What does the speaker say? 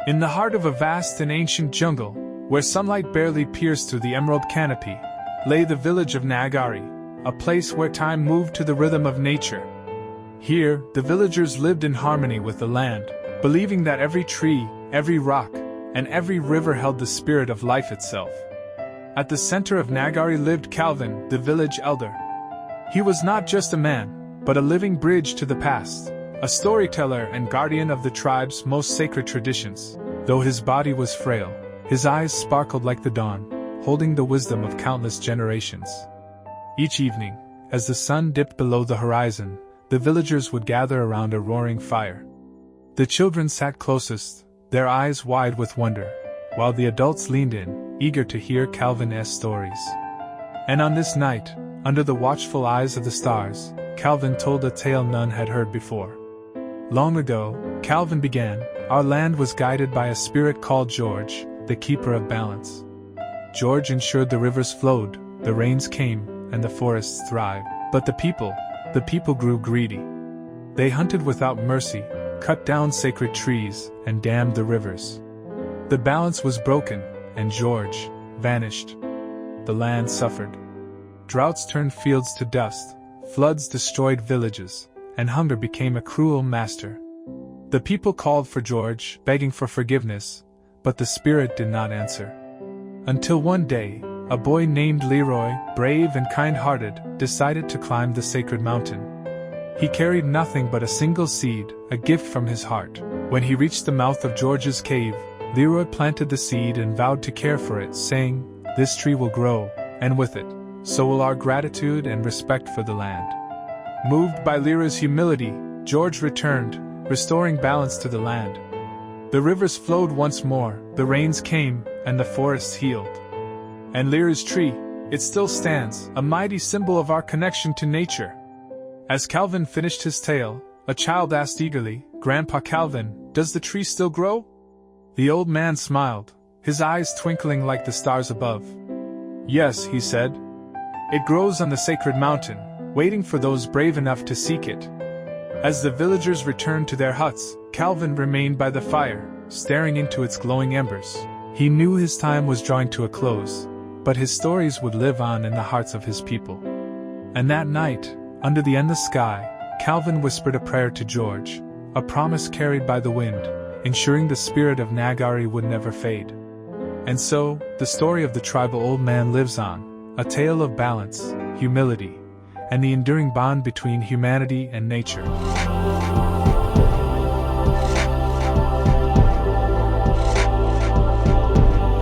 In the heart of a vast and ancient jungle, where sunlight barely pierced through the emerald canopy, lay the village of Nagari, a place where time moved to the rhythm of nature. Here, the villagers lived in harmony with the land, believing that every tree, every rock, and every river held the spirit of life itself. At the center of Nagari lived Calvin, the village elder. He was not just a man, but a living bridge to the past, a storyteller and guardian of the tribe's most sacred traditions. Though his body was frail, his eyes sparkled like the dawn, holding the wisdom of countless generations. Each evening, as the sun dipped below the horizon, the villagers would gather around a roaring fire. The children sat closest, their eyes wide with wonder, while the adults leaned in, eager to hear Calvin's stories. And on this night, under the watchful eyes of the stars, Calvin told a tale none had heard before. Long ago, Calvin began, our land was guided by a spirit called George, the keeper of balance. George ensured the rivers flowed, the rains came, and the forests thrived. But the people grew greedy. They hunted without mercy, cut down sacred trees, and dammed the rivers. The balance was broken, and George vanished. The land suffered. Droughts turned fields to dust, floods destroyed villages, and hunger became a cruel master. The people called for George, begging for forgiveness, but the spirit did not answer. Until one day, a boy named Leroy, brave and kind-hearted, decided to climb the sacred mountain. He carried nothing but a single seed, a gift from his heart. When he reached the mouth of George's cave, Leroy planted the seed and vowed to care for it, saying, "This tree will grow, and with it, so will our gratitude and respect for the land." Moved by Leroy's humility, George returned, restoring balance to the land. The rivers flowed once more, the rains came, and the forests healed. And Leroy's tree, it still stands, a mighty symbol of our connection to nature. As Calvin finished his tale, a child asked eagerly, "Grandpa Calvin, does the tree still grow?" The old man smiled, his eyes twinkling like the stars above. "Yes," he said. "It grows on the sacred mountain, waiting for those brave enough to seek it." As the villagers returned to their huts, Calvin remained by the fire, staring into its glowing embers. He knew his time was drawing to a close, but his stories would live on in the hearts of his people. And that night, under the endless sky, Calvin whispered a prayer to George, a promise carried by the wind, ensuring the spirit of Nagari would never fade. And so, the story of the tribal old man lives on, a tale of balance, humility, and the enduring bond between humanity and nature.